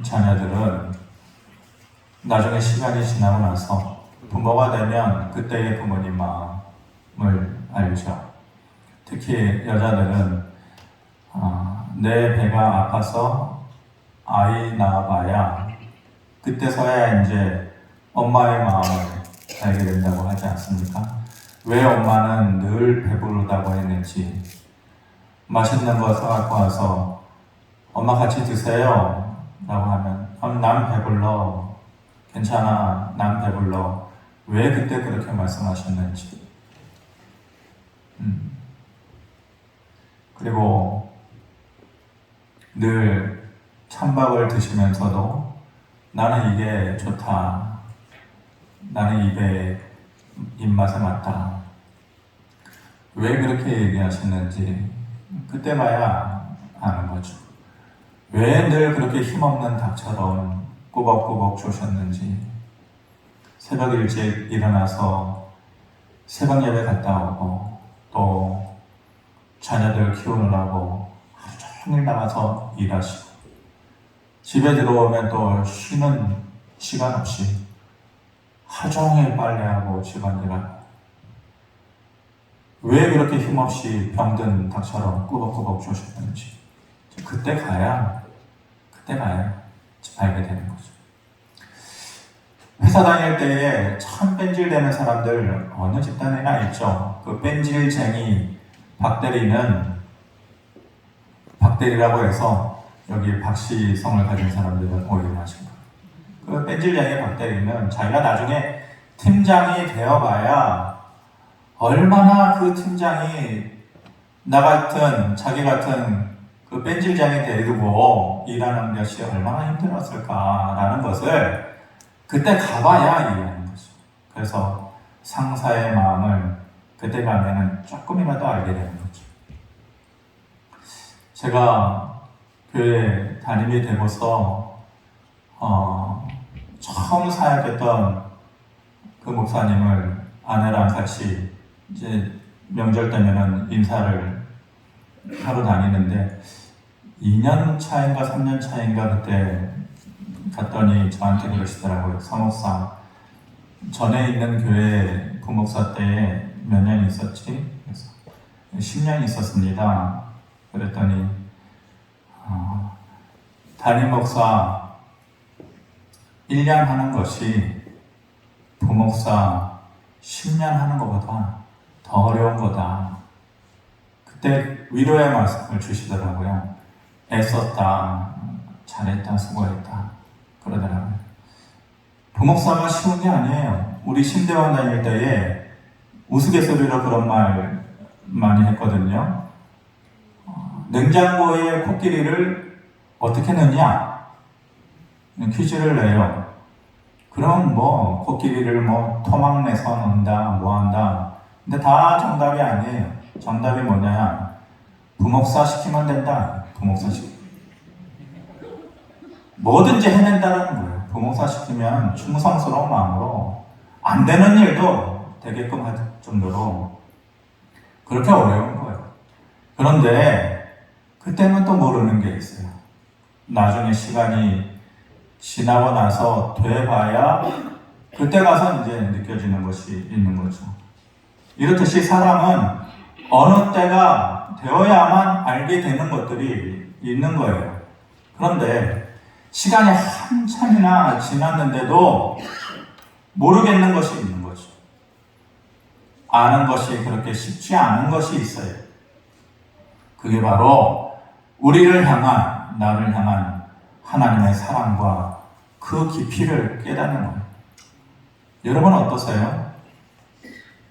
자녀들은 나중에 시간이 지나고 나서 부모가 되면 그때의 부모님 마음을 알죠. 특히 여자들은 내 배가 아파서 아이 낳아봐야 그때서야 이제 엄마의 마음을 알게 된다고 하지 않습니까? 왜 엄마는 늘 배부르다고 했는지, 맛있는 거 사갖고 와서 엄마 같이 드세요 라고 하면 난 배불러, 괜찮아, 난 배불러, 왜 그때 그렇게 말씀하셨는지. 그리고 늘 찬밥을 드시면서도 나는 이게 좋다, 나는 입에 입맛에 맞다, 왜 그렇게 얘기하셨는지 그때 봐야 아는 거죠. 왜 늘 그렇게 힘없는 닭처럼 꾸벅꾸벅 조셨는지, 새벽 일찍 일어나서 새벽 예배 갔다 오고 또 자녀들 키우느라고 하루 종일 나가서 일하시고 집에 들어오면 또 쉬는 시간 없이 하루 종일 빨래하고 집안일하고, 왜 그렇게 힘없이 병든 닭처럼 꾸벅꾸벅 조셨는지 그때 가야 알게 되는 거죠. 회사 다닐 때에 참 뺀질대는 사람들 어느 집단에나 있죠. 그 뺀질쟁이 박대리는, 박대리라고 해서 여기 박씨 성을 가진 사람들은 오해하신 거예요. 그 뺀질쟁이 박대리는 자기가 나중에 팀장이 되어봐야 얼마나 그 팀장이 자기 같은 그 뺀질장이 데리고 일하는 것이 얼마나 힘들었을까라는 것을 그때 가봐야 이해하는 거죠. 그래서 상사의 마음을 그때 가면은 조금이라도 알게 되는 거죠. 제가 교회 담임이 되고서 처음 사역했던 그 목사님을 아내랑 같이 이제 명절 때면은 인사를 하러 다니는데 2년 차인가 3년 차인가 그때 갔더니 저한테 그러시더라고요. 사목사, 전에 있는 교회 부목사 때 몇 년 있었지? 그래서 10년 있었습니다. 그랬더니 담임 목사 1년 하는 것이 부목사 10년 하는 것보다 더 어려운 거다. 그때 위로의 말씀을 주시더라고요. 애썼다, 잘했다, 수고했다 그러더라고요. 부목사가 쉬운 게 아니에요. 우리 신대원 다닐 때에 우스갯소리로 그런 말 많이 했거든요. 냉장고에 코끼리를 어떻게 넣냐? 퀴즈를 내요. 그럼 뭐 코끼리를 토막 내서 넣는다, 뭐 한다. 근데 다 정답이 아니에요. 정답이 뭐냐? 부목사 시키면 된다. 부목사 시키면. 뭐든지 해낸다는 거예요. 부목사 시키면 충성스러운 마음으로 안 되는 일도 되게끔 할 정도로 그렇게 어려운 거예요. 그런데 그때는 또 모르는 게 있어요. 나중에 시간이 지나고 나서 돼봐야 그때 가서 이제 느껴지는 것이 있는 거죠. 이렇듯이 사람은 어느 때가 되어야만 알게 되는 것들이 있는 거예요. 그런데 시간이 한참이나 지났는데도 모르겠는 것이 있는 거죠. 아는 것이 그렇게 쉽지 않은 것이 있어요. 그게 바로 우리를 향한, 나를 향한 하나님의 사랑과 그 깊이를 깨닫는 거예요. 여러분 어떠세요?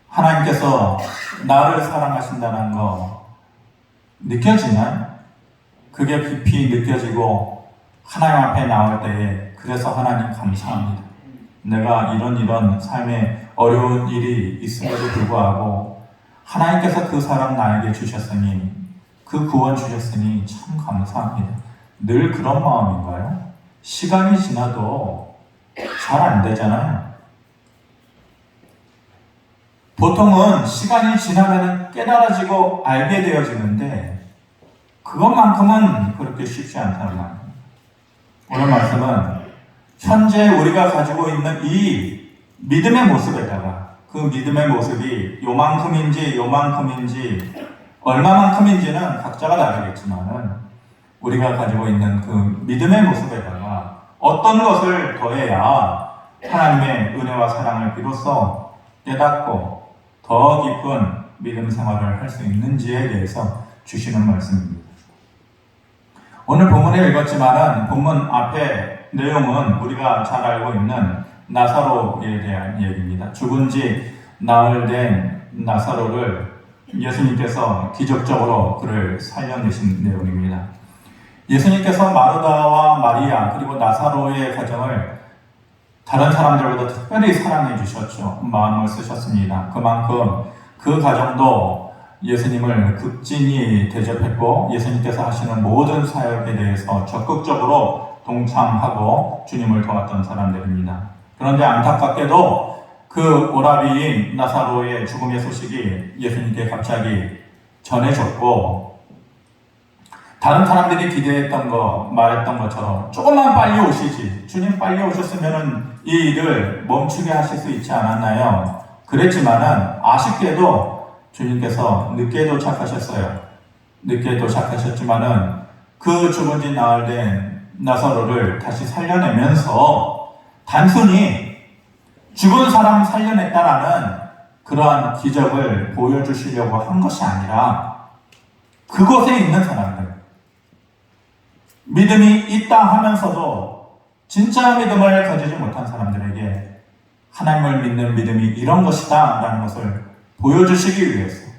하나님께서 나를 사랑하신다는 거 느껴지나요? 그게 깊이 느껴지고 하나님 앞에 나올 때에 그래서 하나님 감사합니다. 내가 이런 삶에 어려운 일이 있음에도 불구하고 하나님께서 그 사랑 나에게 주셨으니 그 구원 주셨으니 참 감사합니다. 늘 그런 마음인가요? 시간이 지나도 잘 안 되잖아요. 보통은 시간이 지나면 깨달아지고 알게 되어지는데 그것만큼은 그렇게 쉽지 않다는 말이에요. 오늘 말씀은 현재 우리가 가지고 있는 이 믿음의 모습에다가 그 믿음의 모습이 요만큼인지 얼마만큼인지는 각자가 다르겠지만은 우리가 가지고 있는 그 믿음의 모습에다가 어떤 것을 더해야 하나님의 은혜와 사랑을 비로소 깨닫고 더 깊은 믿음 생활을 할 수 있는지에 대해서 주시는 말씀입니다. 오늘 본문에 읽었지만은 본문 앞에 내용은 우리가 잘 알고 있는 나사로에 대한 얘기입니다. 죽은 지 나흘 된 나사로를 예수님께서 기적적으로 그를 살려내신 내용입니다. 예수님께서 마르다와 마리아 그리고 나사로의 가정을 다른 사람들보다 특별히 사랑해 주셨죠. 마음을 쓰셨습니다. 그만큼 그 가정도 예수님을 극진히 대접했고 예수님께서 하시는 모든 사역에 대해서 적극적으로 동참하고 주님을 도왔던 사람들입니다. 그런데 안타깝게도 그 오라비인 나사로의 죽음의 소식이 예수님께 갑자기 전해졌고 다른 사람들이 기대했던 거, 말했던 것처럼 조금만 빨리 오시지, 주님 빨리 오셨으면 이 일을 멈추게 하실 수 있지 않았나요? 그랬지만은 아쉽게도 주님께서 늦게 도착하셨어요. 늦게 도착하셨지만은 그 죽은 지 나흘 된 나사로를 다시 살려내면서 단순히 죽은 사람 살려냈다라는 그러한 기적을 보여주시려고 한 것이 아니라 그곳에 있는 사람들, 믿음이 있다 하면서도 진짜 믿음을 가지지 못한 사람들에게 하나님을 믿는 믿음이 이런 것이다 라는 것을 보여주시기 위해서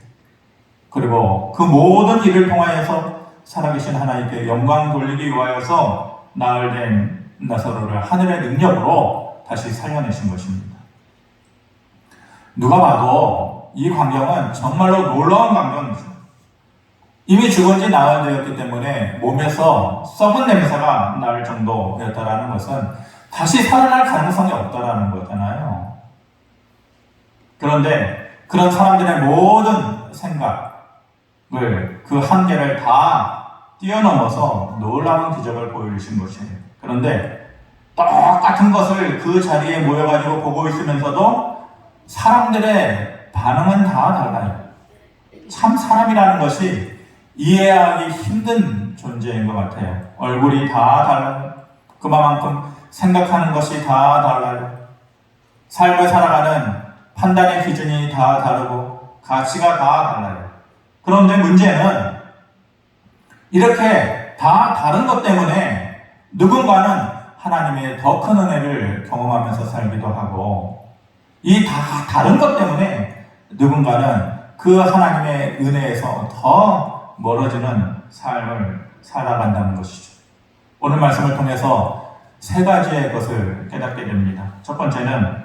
그리고 그 모든 일을 통하여서 살아계신 하나님께 영광 돌리기 위하여서 나흘 된 나사로를 하늘의 능력으로 다시 살려내신 것입니다. 누가 봐도 이 광경은 정말로 놀라운 광경이죠. 이미 죽은 지 나흘 되었기 때문에 몸에서 썩은 냄새가 날 정도였다라는 것은 다시 살아날 가능성이 없다라는 거잖아요. 그런데 그런 사람들의 모든 생각을 그 한계를 다 뛰어넘어서 놀라운 기적을 보여주신 것이에요. 그런데 똑같은 것을 그 자리에 모여가지고 보고 있으면서도 사람들의 반응은 다 달라요. 참 사람이라는 것이 이해하기 힘든 존재인 것 같아요. 얼굴이 다 달라요. 그만큼 생각하는 것이 다 달라요. 삶을 살아가는 판단의 기준이 다 다르고 가치가 다 달라요. 그런데 문제는 이렇게 다 다른 것 때문에 누군가는 하나님의 더 큰 은혜를 경험하면서 살기도 하고 이 다 다른 것 때문에 누군가는 그 하나님의 은혜에서 더 멀어지는 삶을 살아간다는 것이죠. 오늘 말씀을 통해서 세 가지의 것을 깨닫게 됩니다. 첫 번째는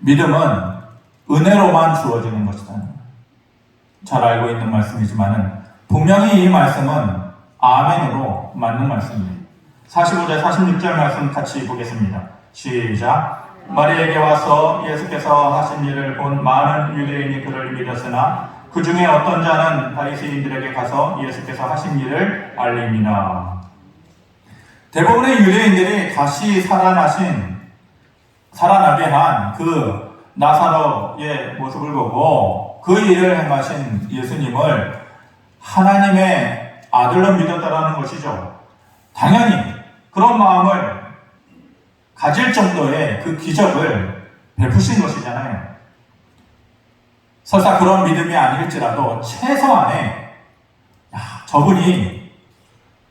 믿음은 은혜로만 주어지는 것이다. 잘 알고 있는 말씀이지만 분명히 이 말씀은 아멘으로 맞는 말씀입니다. 45절 46절 말씀 같이 보겠습니다. 시작. 마리아에게 와서 예수께서 하신 일을 본 많은 유대인이 그를 믿었으나 그 중에 어떤 자는 바리새인들에게 가서 예수께서 하신 일을 알립니다. 대부분의 유대인들이 다시 살아나게 한 그 나사로의 모습을 보고 그 일을 행하신 예수님을 하나님의 아들로 믿었다라는 것이죠. 당연히 그런 마음을 가질 정도의 그 기적을 베푸신 것이잖아요. 설사 그런 믿음이 아닐지라도 최소한의 저분이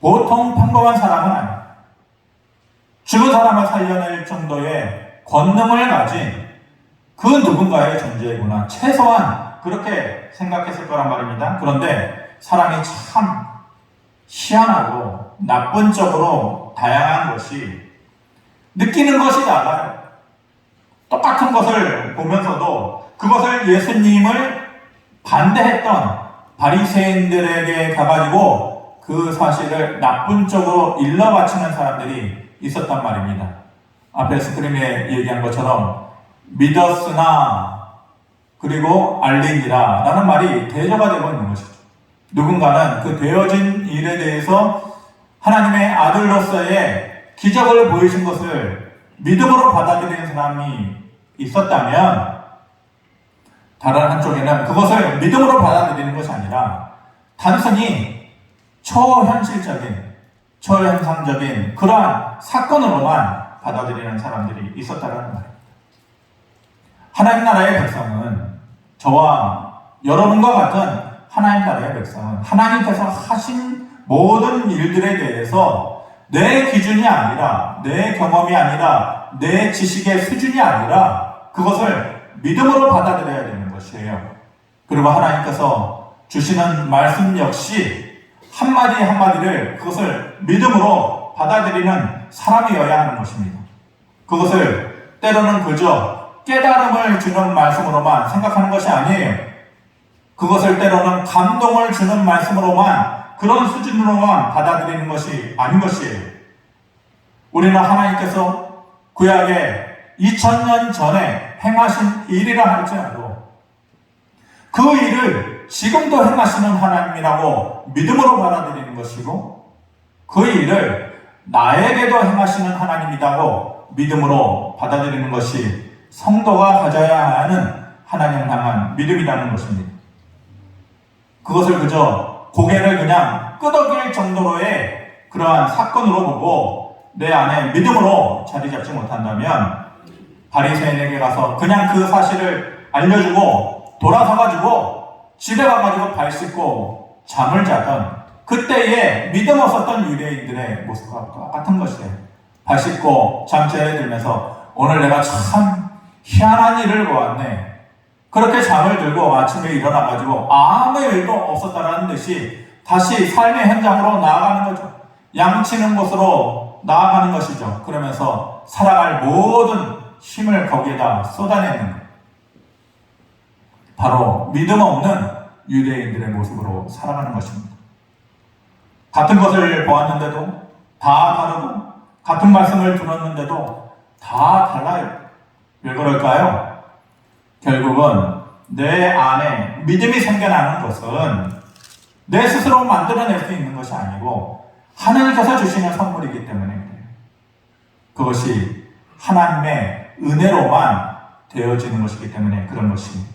보통 평범한 사람은 아니에요. 죽은 사람을 살려낼 정도의 권능을 가진 그 누군가의 존재이구나. 최소한 그렇게 생각했을 거란 말입니다. 그런데 사람이 참 희한하고 나쁜 쪽으로 다양한 것이 느끼는 것이 달라요. 똑같은 것을 보면서도 그것을 예수님을 반대했던 바리새인들에게 가가지고 그 사실을 나쁜 쪽으로 일러 바치는 사람들이 있었단 말입니다. 앞에 스크림에 얘기한 것처럼 믿었으나 그리고 알리니라 라는 말이 대조가 되고 있는 것이죠. 누군가는 그 되어진 일에 대해서 하나님의 아들로서의 기적을 보이신 것을 믿음으로 받아들이는 사람이 있었다면, 다른 한쪽에는 그것을 믿음으로 받아들이는 것이 아니라 단순히 초현실적인, 초현상적인 그러한 사건으로만 받아들이는 사람들이 있었다는 말입니다. 하나님 나라의 백성은, 저와 여러분과 같은 하나님 나라의 백성은 하나님께서 하신 모든 일들에 대해서 내 기준이 아니라, 내 경험이 아니라, 내 지식의 수준이 아니라 그것을 믿음으로 받아들여야 되는 것이에요. 그리고 하나님께서 주시는 말씀 역시 한마디 한마디를 그것을 믿음으로 받아들이는 사람이어야 하는 것입니다. 그것을 때로는 그저 깨달음을 주는 말씀으로만 생각하는 것이 아니에요. 그것을 때로는 감동을 주는 말씀으로만, 그런 수준으로만 받아들이는 것이 아닌 것이에요. 우리는 하나님께서 구약에 2000년 전에 행하신 일이라 할지라도 그 일을 지금도 행하시는 하나님이라고 믿음으로 받아들이는 것이고, 그 일을 나에게도 행하시는 하나님이라고 믿음으로 받아들이는 것이 성도가 가져야 하는 하나님을 향한 믿음이라는 것입니다. 그것을 그저 고개를 그냥 끄덕일 정도로의 그러한 사건으로 보고 내 안에 믿음으로 자리 잡지 못한다면, 바리새인에게 가서 그냥 그 사실을 알려주고 돌아서가지고 집에 가가지고 발 씻고 잠을 자던 그때의 믿음 없었던 유대인들의 모습과 똑같은 것이에요. 발 씻고 잠자리에 들면서 오늘 내가 참 희한한 일을 보았네. 그렇게 잠을 들고 아침에 일어나가지고 아무 일도 없었다라는 듯이 다시 삶의 현장으로 나아가는 거죠. 양치는 곳으로 나아가는 것이죠. 그러면서 살아갈 모든 힘을 거기에다 쏟아내는 것. 바로 믿음 없는 유대인들의 모습으로 살아가는 것입니다. 같은 것을 보았는데도 다 다르고, 같은 말씀을 들었는데도 다 달라요. 왜 그럴까요? 결국은 내 안에 믿음이 생겨나는 것은 내 스스로 만들어낼 수 있는 것이 아니고 하나님께서 주시는 선물이기 때문에 그래요. 그것이 하나님의 은혜로만 되어지는 것이기 때문에 그런 것입니다.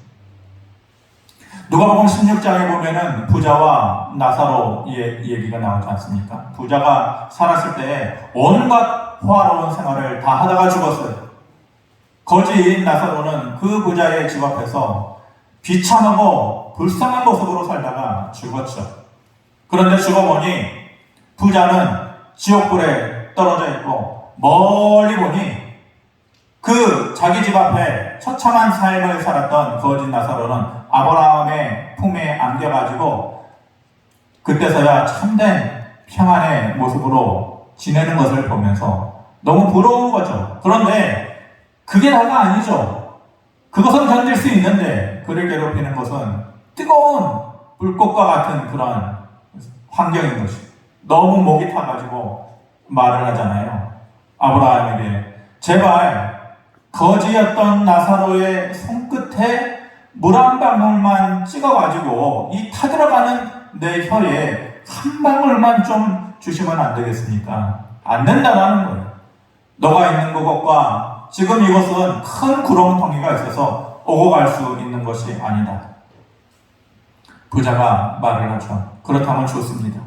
누가복음 16장에 보면은 부자와 나사로의 얘기가 나오지 않습니까? 부자가 살았을 때 온갖 호화로운 생활을 다 하다가 죽었어요. 거지인 나사로는 그 부자의 집 앞에서 비참하고 불쌍한 모습으로 살다가 죽었죠. 그런데 죽어보니 부자는 지옥불에 떨어져 있고, 멀리 보니 그 자기 집 앞에 처참한 삶을 살았던 거짓 나사로는 아브라함의 품에 안겨가지고 그때서야 참된 평안의 모습으로 지내는 것을 보면서 너무 부러운 거죠. 그런데 그게 다가 아니죠. 그것은 견딜 수 있는데 그를 괴롭히는 것은 뜨거운 불꽃과 같은 그런 환경인 것이, 너무 목이 타가지고 말을 하잖아요. 아브라함에게 제발 거지였던 나사로의 손끝에 물 한 방울만 찍어가지고 이 타들어가는 내 혀에 한 방울만 좀 주시면 안 되겠습니까? 안 된다라는 거예요. 너가 있는 그곳과 지금 이곳은 큰 구렁텅이가 있어서 오고 갈 수 있는 것이 아니다. 부자가 말을 하죠. 그렇다면 좋습니다.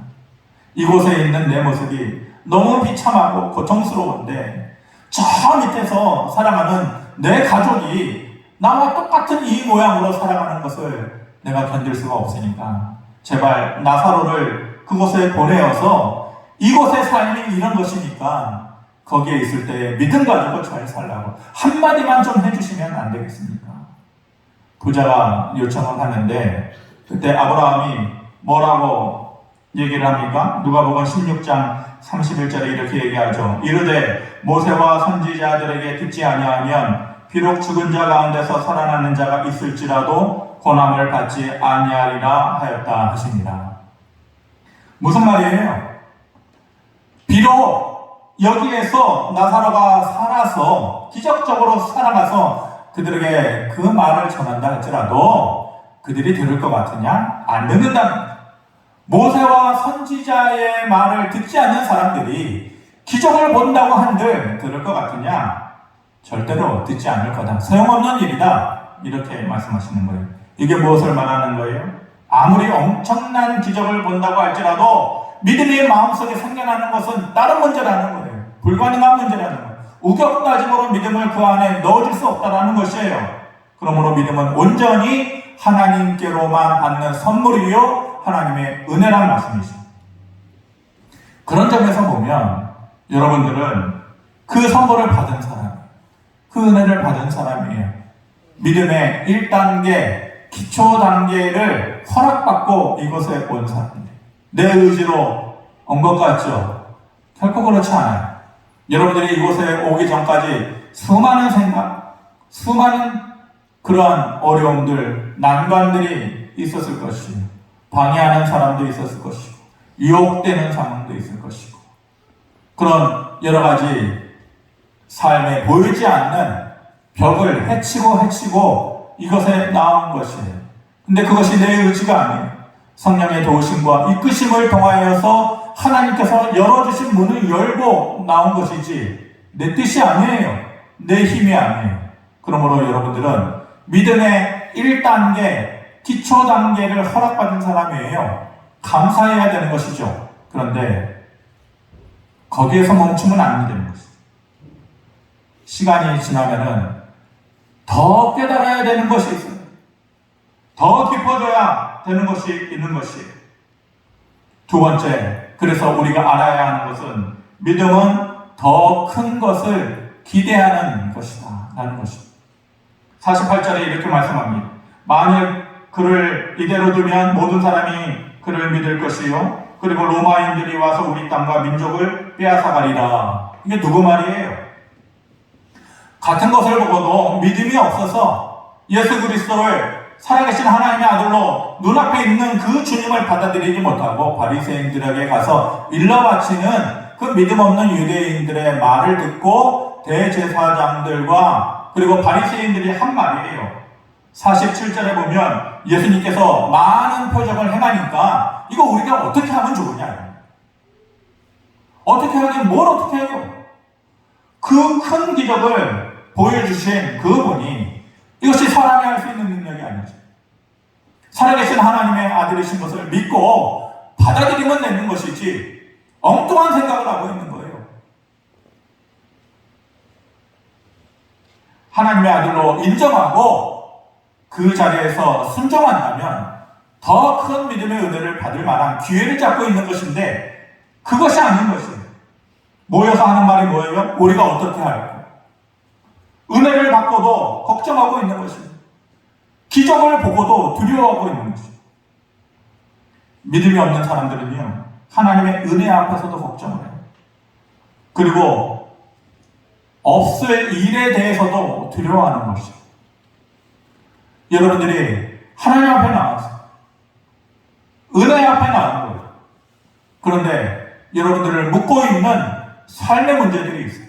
이곳에 있는 내 모습이 너무 비참하고 고통스러운데 저 밑에서 살아가는 내 가족이 나와 똑같은 이 모양으로 살아가는 것을 내가 견딜 수가 없으니까 제발 나사로를 그곳에 보내어서 이곳의 삶이 이런 것이니까 거기에 있을 때 믿음 가지고 잘 살라고 한마디만 좀 해주시면 안 되겠습니까? 부자가 요청을 하는데 그때 아브라함이 뭐라고 얘기를 합니까? 누가복음 16장 31절에 이렇게 얘기하죠. 이르되 모세와 선지자들에게 듣지 아니하면 비록 죽은 자 가운데서 살아나는 자가 있을지라도 고난을 받지 아니하리라 하였다 하십니다. 무슨 말이에요? 비록 여기에서 나사로가 살아서 기적적으로 살아가서 그들에게 그 말을 전한다 할지라도 그들이 들을 것 같으냐? 안 듣는다. 모세와 선지자의 말을 듣지 않는 사람들이 기적을 본다고 한들 들을 것 같으냐? 절대로 듣지 않을 거다. 소용없는 일이다. 이렇게 말씀하시는 거예요. 이게 무엇을 말하는 거예요? 아무리 엄청난 기적을 본다고 할지라도 믿음이 마음속에 생겨나는 것은 다른 문제라는 거예요. 불가능한 문제라는 거예요. 우격다짐으로 믿음을 그 안에 넣어줄 수 없다는 것이에요. 그러므로 믿음은 온전히 하나님께로만 받는 선물이요 하나님의 은혜란 말씀이죠. 그런 점에서 보면 여러분들은 그 선물을 받은 사람, 그 은혜를 받은 사람이에요. 믿음의 1단계, 기초 단계를 허락받고 이곳에 온 사람이에요. 내 의지로 온 것 같죠? 결코 그렇지 않아요. 여러분들이 이곳에 오기 전까지 수많은 생각, 수많은 그러한 어려움들, 난관들이 있었을 것이고, 방해하는 사람도 있었을 것이고, 유혹되는 상황도 있을 것이고, 그런 여러 가지 삶에 보이지 않는 벽을 헤치고 이것에 나온 것이에요. 근데 그것이 내 의지가 아니에요. 성령의 도우심과 이끄심을 통하여서 하나님께서 열어주신 문을 열고 나온 것이지 내 뜻이 아니에요. 내 힘이 아니에요. 그러므로 여러분들은 믿음의 1단계, 기초 단계를 허락받은 사람이에요. 감사해야 되는 것이죠. 그런데 거기에서 멈추면 안 되는 것이죠. 시간이 지나면은 더 깨달아야 되는 것이 있어요. 더 깊어져야 되는 것이 있는 것이에요. 두 번째, 그래서 우리가 알아야 하는 것은 믿음은 더 큰 것을 기대하는 것이다 라는 것입니다. 48절에 이렇게 말씀합니다. 만일 그를 이대로 두면 모든 사람이 그를 믿을 것이요 그리고 로마인들이 와서 우리 땅과 민족을 빼앗아가리라. 이게 누구 말이에요? 같은 것을 보고도 믿음이 없어서 예수 그리스도를 살아계신 하나님의 아들로 눈앞에 있는 그 주님을 받아들이지 못하고 바리새인들에게 가서 일러바치는 그 믿음 없는 유대인들의 말을 듣고 대제사장들과 그리고 바리새인들이 한 말이에요. 47절에 보면 예수님께서 많은 표적을 행하니까 이거 우리가 어떻게 하면 좋으냐? 어떻게 하긴 뭘 어떻게 해요? 그 큰 기적을 보여주신 그분이 이것이 사람이 할 수 있는 능력이 아니죠. 살아계신 하나님의 아들이신 것을 믿고 받아들이면 되는 것이지 엉뚱한 생각을 하고 있는 거예요. 하나님의 아들로 인정하고 그 자리에서 순종한다면 더 큰 믿음의 은혜를 받을 만한 기회를 잡고 있는 것인데 그것이 아닌 것이에요. 모여서 하는 말이 뭐예요? 우리가 어떻게 할까? 은혜를 받고도 걱정하고 있는 것입니다. 기적을 보고도 두려워하고 있는 것입니다. 믿음이 없는 사람들은요, 하나님의 은혜 앞에서도 걱정을 해요. 그리고 없을 일에 대해서도 두려워하는 것입니다. 여러분들이 하나님 앞에 나와서 은혜 앞에 나온 거예요. 그런데 여러분들을 묶고 있는 삶의 문제들이 있어요.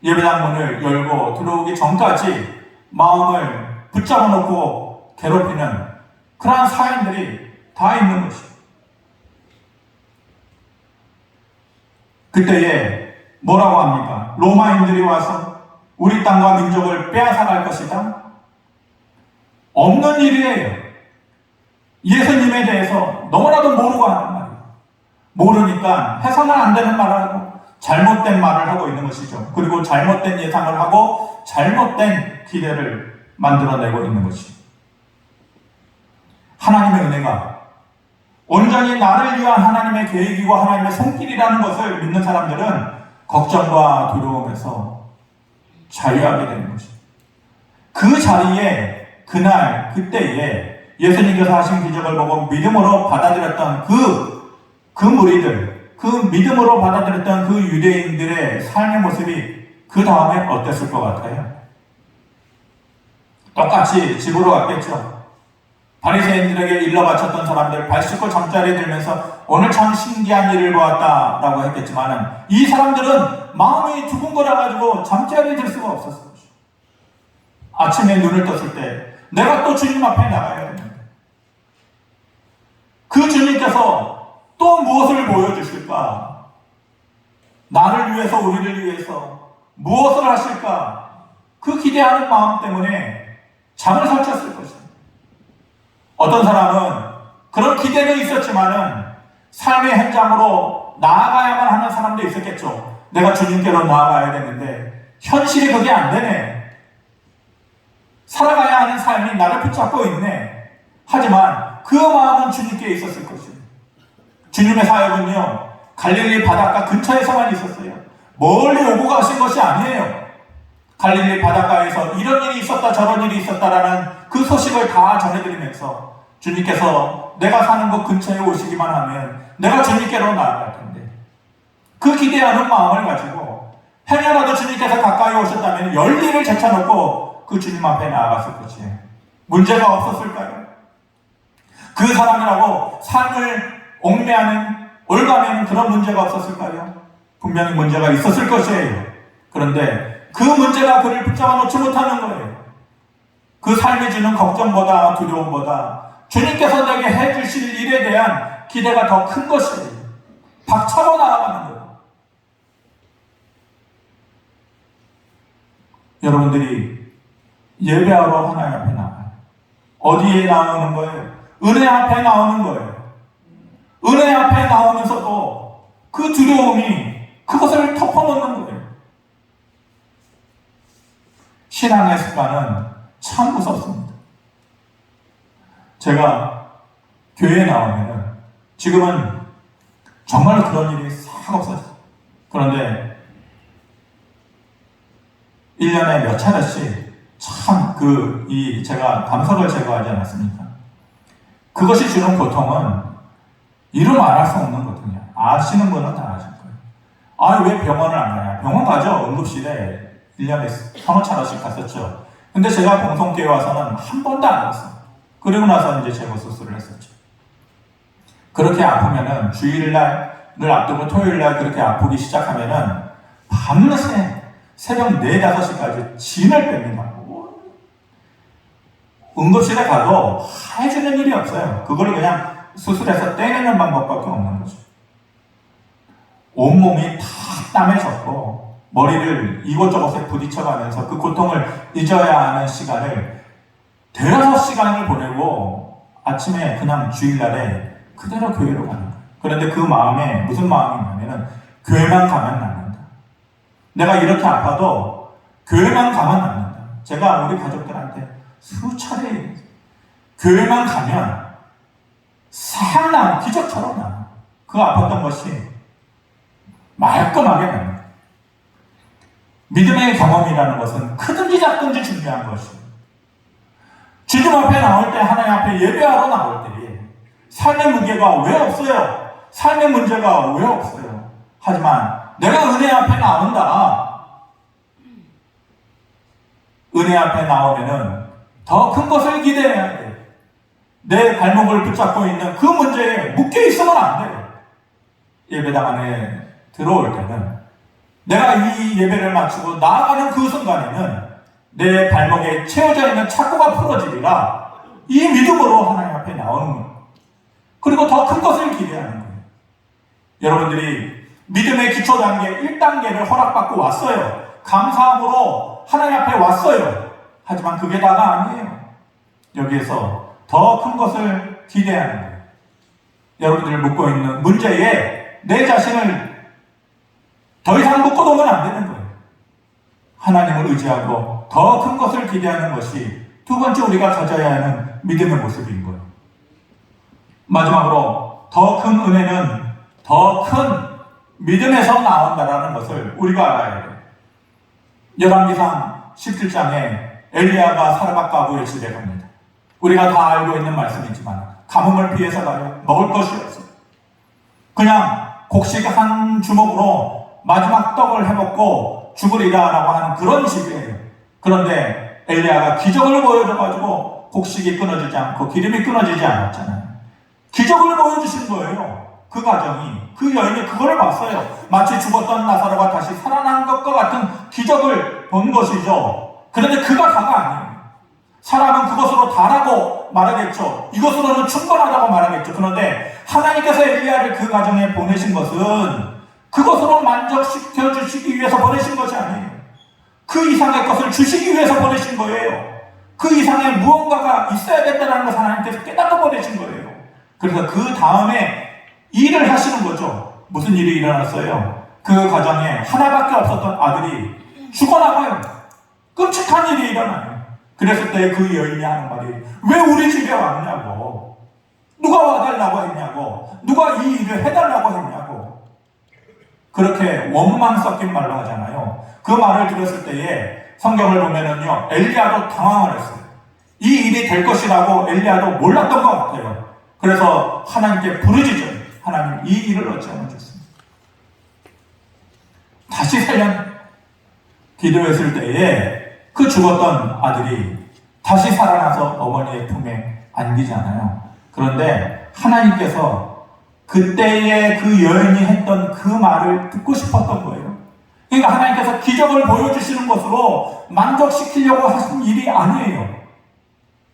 예배당 문을 열고 들어오기 전까지 마음을 붙잡아 놓고 괴롭히는 그러한 사인들이 다 있는 것이에요. 그때에 뭐라고 합니까? 로마인들이 와서 우리 땅과 민족을 빼앗아갈 것이다? 없는 일이에요. 예수님에 대해서 너무나도 모르고 하는 말이에요. 모르니까 해서는 안 되는 말을 하고 잘못된 말을 하고 있는 것이죠. 그리고 잘못된 예상을 하고 잘못된 기대를 만들어내고 있는 것이죠. 하나님의 은혜가 온전히 나를 위한 하나님의 계획이고 하나님의 손길이라는 것을 믿는 사람들은 걱정과 두려움에서 자유하게 되는 것입니다. 그 자리에 그날 그때에 예수님께서 하신 기적을 보고 믿음으로 받아들였던 그 무리들, 그 믿음으로 받아들였던 그 유대인들의 삶의 모습이 그 다음에 어땠을 것 같아요? 똑같이 집으로 갔겠죠. 바리새인들에게 일러 바쳤던 사람들 발 씻고 잠자리에 들면서 오늘 참 신기한 일을 보았다라고 했겠지만은 이 사람들은 마음이 두근거려가지고 잠자리에 들 수가 없었어요. 아침에 눈을 떴을 때 내가 또 주님 앞에 나가야 됩니다. 그 주님께서 또 무엇을 보여주실까? 나를 위해서, 우리를 위해서 무엇을 하실까? 그 기대하는 마음 때문에 잠을 설쳤을 것입니다. 어떤 사람은 그런 기대는 있었지만은 삶의 현장으로 나아가야만 하는 사람도 있었겠죠. 내가 주님께로 나아가야 되는데 현실이 그게 안 되네. 살아가야 하는 삶이 나를 붙잡고 있네. 하지만 그 마음은 주님께 있었을 것입니다. 주님의 사역은요, 갈릴리 바닷가 근처에서만 있었어요. 멀리 오고 가신 것이 아니에요. 갈릴리 바닷가에서 이런 일이 있었다 저런 일이 있었다라는 그 소식을 다 전해드리면서 주님께서 내가 사는 곳 근처에 오시기만 하면 내가 주님께로 나아갈 텐데, 그 기대하는 마음을 가지고 행여라도 주님께서 가까이 오셨다면 열리를 제쳐놓고 그 주님 앞에 나아갔을 것이에요. 문제가 없었을까요? 그 사람이라고 삶을 얽매하는 올가매는 그런 문제가 없었을까요? 분명히 문제가 있었을 것이에요. 그런데 그 문제가 그를 붙잡아 놓지 못하는 거예요. 그 삶이 주는 걱정보다 두려움보다 주님께서 내게 해주실 일에 대한 기대가 더 큰 것이에요. 박차고 나아가는 거예요. 여러분들이 예배하러 하나님 앞에 나와요. 어디에 나오는 거예요? 은혜 앞에 나오는 거예요. 은혜 앞에 나오면서도 그 두려움이 그것을 덮어놓는 거예요. 신앙의 습관은 참 무섭습니다. 제가 교회에 나오면은 지금은 정말 그런 일이 싹 없어졌어요. 그런데 1년에 몇 차례씩 참 제가 담석을 제거하지 않았습니까? 그것이 주는 고통은 이루 말할 수 없는 고통이야. 아시는 분은 다 아실 거예요. 왜 병원을 안 가냐? 병원 가죠. 응급실에 1년에 서너 차례씩 갔었죠. 근데 제가 봉송교회 와서는 한 번도 안 갔어요. 그리고 나서 이제 제거 수술을 했었죠. 그렇게 아프면은 주일날을 앞두고 토요일날 그렇게 아프기 시작하면은 밤새 새벽 4, 5시까지 진을 뺍니다. 응급실에 가도 해주는 일이 없어요. 그걸 그냥 수술해서 떼내는 방법밖에 없는 거죠. 온몸이 다 땀에 젖고 머리를 이곳저곳에 부딪혀가면서 그 고통을 잊어야 하는 시간을 대여섯 시간을 보내고 아침에 그냥 주일날에 그대로 교회로 가는 거예요. 그런데 그 마음에 무슨 마음이 있냐면은 교회만 가면 낫는다. 내가 이렇게 아파도 교회만 가면 낫는다. 제가 우리 가족들한테 수차례 교회만 가면 싹 나, 기적처럼 나. 그 아팠던 것이 말끔하게 납니다. 믿음의 경험이라는 것은 크든지 작든지 중요한 것이에요. 주님 앞에 나올 때, 하나님 앞에 예배하러 나올 때 삶의 무게가 왜 없어요? 삶의 문제가 왜 없어요? 하지만 내가 은혜 앞에 나온다. 은혜 앞에 나오면은 더 큰 것을 기대해야 돼. 내 발목을 붙잡고 있는 그 문제에 묶여 있으면 안 돼. 예배당 안에 들어올 때는 내가 이 예배를 마치고 나아가는 그 순간에는 내 발목에 채워져 있는 착고가 풀어지리라. 이 믿음으로 하나님 앞에 나오는 거예요. 그리고 더 큰 것을 기대하는 거예요. 여러분들이 믿음의 기초 단계 1단계를 허락받고 왔어요. 감사함으로 하나님 앞에 왔어요. 하지만 그게 다가 아니에요. 여기에서 더 큰 것을 기대하는 거예요. 여러분들이 묻고 있는 문제에 내 자신을 더 이상 묶고 놓으면 안 되는 거예요. 하나님을 의지하고 더 큰 것을 기대하는 것이 두 번째 우리가 가져야 하는 믿음의 모습인 거예요. 마지막으로 더 큰 은혜는 더 큰 믿음에서 나온다는 것을 우리가 알아야 돼요. 열왕기상 17장에 엘리야가 사르밧 가부의 집에 갑니다. 우리가 다 알고 있는 말씀이지만 가뭄을 피해서 가요. 먹을 것이 없어요. 그냥 곡식 한 주먹으로 마지막 떡을 해먹고 죽으리라라고 하는 그런 집이에요. 그런데 엘리야가 기적을 보여줘가지고 곡식이 끊어지지 않고 기름이 끊어지지 않았잖아요. 기적을 보여주신 거예요. 그 가정이, 그 여인이 그걸 봤어요. 마치 죽었던 나사로가 다시 살아난 것과 같은 기적을 본 것이죠. 그런데 그가 다가 아니에요. 사람은 그것으로 다라고 말하겠죠. 이것으로는 충분하다고 말하겠죠. 그런데 하나님께서 엘리야를 그 가정에 보내신 것은 그것으로 만족시켜 주시기 위해서 보내신 것이 아니에요. 그 이상의 것을 주시기 위해서 보내신 거예요. 그 이상의 무언가가 있어야 된다는 것을 하나님께서 깨닫고 보내신 거예요. 그래서 그 다음에 일을 하시는 거죠. 무슨 일이 일어났어요? 그 가정에 하나밖에 없었던 아들이 죽어나가요. 끔찍한 일이 일어나요. 그랬을 때 그 여인이 하는 말이, 왜 우리 집에 왔냐고, 누가 와달라고 했냐고, 누가 이 일을 해달라고 했냐고, 그렇게 원망 섞인 말로 하잖아요. 그 말을 들었을 때에 성경을 보면은요, 엘리야도 당황을 했어요. 이 일이 될 것이라고 엘리야도 몰랐던 것 같아요. 그래서 하나님께 부르짖어요. 하나님, 이 일을 어찌하면 좋습니까? 다시 살려 기도했을 때에 그 죽었던 아들이 다시 살아나서 어머니의 품에 안기잖아요. 그런데 하나님께서 그때의 그 여인이 했던 그 말을 듣고 싶었던 거예요. 그러니까 하나님께서 기적을 보여주시는 것으로 만족시키려고 하신 일이 아니에요.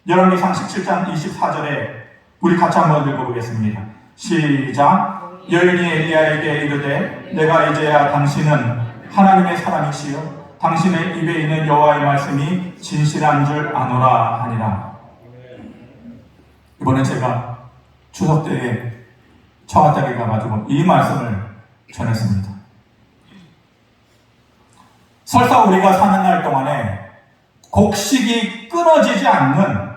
열왕기상 17장 24절에 우리 같이 한번 읽어보겠습니다. 시작. 여인이 엘리야에게 이르되 내가 이제야 당신은 하나님의 사람이시요 당신의 입에 있는 여호와의 말씀이 진실한 줄 아노라 하니라. 이번에 제가 추석 때에 처갓댁에 가가지고 이 말씀을 전했습니다. 설사 우리가 사는 날 동안에 곡식이 끊어지지 않는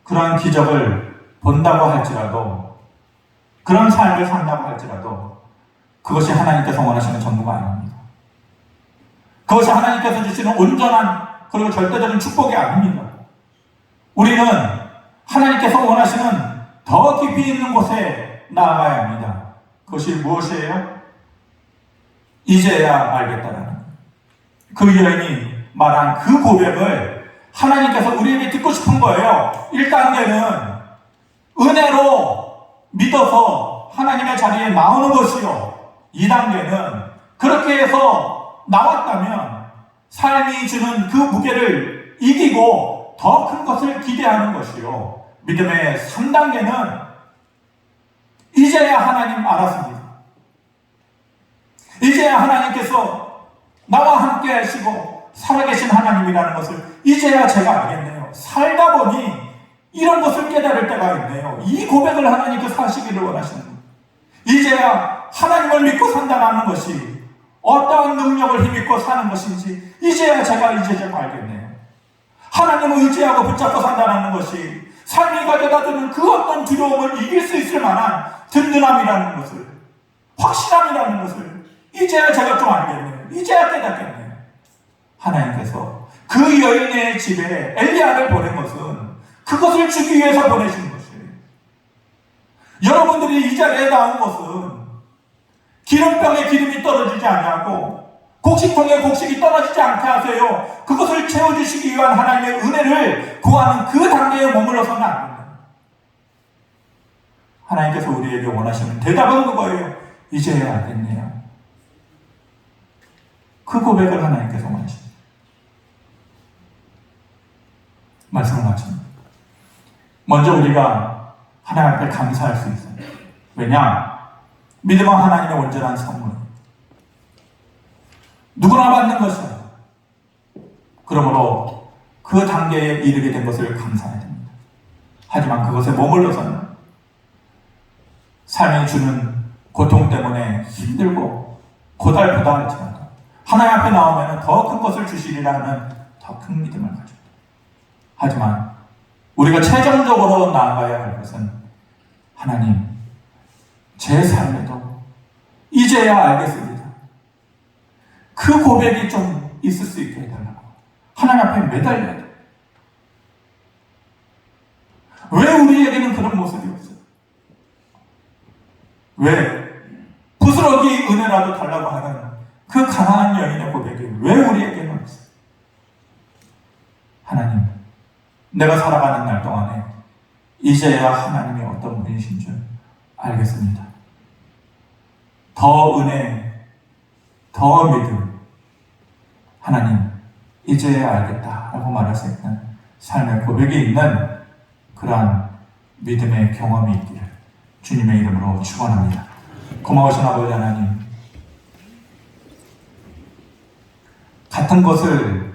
그런 기적을 본다고 할지라도, 그런 삶을 산다고 할지라도 그것이 하나님께서 원하시는 전부가 아닙니다. 그것이 하나님께서 주시는 온전한 그리고 절대적인 축복이 아닙니다. 우리는 하나님께서 원하시는 더 깊이 있는 곳에 나아가야 합니다. 그것이 무엇이에요? 이제야 알겠다라는, 그 여인이 말한 그 고백을 하나님께서 우리에게 듣고 싶은 거예요. 1단계는 은혜로 믿어서 하나님의 자리에 나오는 것이요, 2단계는 그렇게 해서 나왔다면 삶이 주는 그 무게를 이기고 더 큰 것을 기대하는 것이요, 믿음의 3단계는 이제야 하나님 알았습니다. 이제야 하나님께서 나와 함께 하시고 살아계신 하나님이라는 것을 이제야 제가 알겠네요. 살다 보니 이런 것을 깨달을 때가 있네요. 이 고백을 하나님께서 하시기를 원하시는 거예요. 이제야 하나님을 믿고 산다는 것이 어떠한 능력을 힘입고 사는 것인지 이제야 제가 알겠네요. 하나님을 의지하고 붙잡고 산다는 것이 삶이 가져다 주는 그 어떤 두려움을 이길 수 있을 만한 든든함이라는 것을, 확실함이라는 것을 이제야 제가 좀 알겠네요. 이제야 깨닫겠네요. 하나님께서 그 여인의 집에 엘리야를 보낸 것은 그것을 주기 위해서 보내신 것이에요. 여러분들이 이 자리에 나온 것은 기름병에 기름이 떨어지지 않냐고, 곡식통에 곡식이 떨어지지 않게 하세요. 그것을 채워주시기 위한 하나님의 은혜를 구하는 그 단계에 머물러서는 안 됩니다. 하나님께서 우리에게 원하시는 대답은 그거예요. 이제야 알겠네요. 그 고백을 하나님께서 원하십니다. 말씀을 마칩니다. 먼저 우리가 하나님 앞에 감사할 수 있어요. 왜냐? 믿음은 하나님의 온전한 선물, 누구나 받는 것이야. 그러므로 그 단계에 이르게 된 것을 감사해야 됩니다. 하지만 그것에 머물러서는 삶이 주는 고통 때문에 힘들고 고달프다 할지라도 하나님 앞에 나오면 더 큰 것을 주시리라는 더 큰 믿음을 가집니다. 하지만 우리가 최종적으로 나아가야 할 것은 하나님, 제 삶에도 이제야 알겠습니다. 그 고백이 좀 있을 수 있게 해달라고 하나님 앞에 매달려야 돼요. 왜 우리에게는 그런 모습이 없어요? 왜 부스러기 은혜라도 달라고 하는 그 가난한 여인의 고백이 왜 우리에게는 없어요? 하나님, 내가 살아가는 날 동안에 이제야 하나님이 어떤 분이신 줄 알겠습니다. 더 은혜, 더 믿음, 하나님 이제야 알겠다라고 말할 수 있는 삶의 고백이 있는 그러한 믿음의 경험이 있기를 주님의 이름으로 축원합니다. 고마우신 아버지 하나님, 같은 것을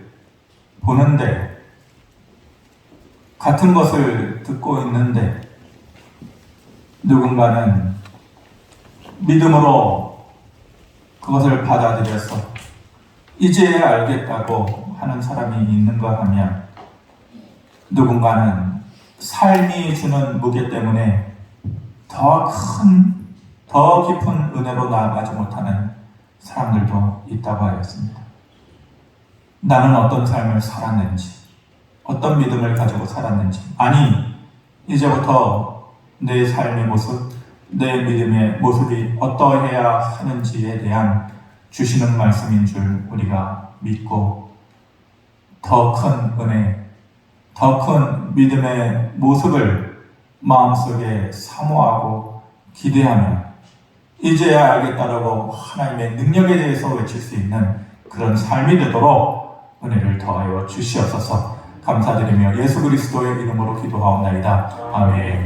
보는데, 같은 것을 듣고 있는데, 누군가는 믿음으로 그것을 받아들여서 이제야 알겠다고 하는 사람이 있는가 하면, 누군가는 삶이 주는 무게 때문에 더 깊은 은혜로 나아가지 못하는 사람들도 있다고 하였습니다. 나는 어떤 삶을 살았는지, 어떤 믿음을 가지고 살았는지, 아니, 이제부터 내 삶의 모습, 내 믿음의 모습이 어떠해야 하는지에 대한 주시는 말씀인 줄 우리가 믿고, 더 큰 은혜, 더 큰 믿음의 모습을 마음속에 사모하고 기대하며 이제야 알겠다라고 하나님의 능력에 대해서 외칠 수 있는 그런 삶이 되도록 은혜를 더하여 주시옵소서. 감사드리며 예수 그리스도의 이름으로 기도하옵나이다. 아멘.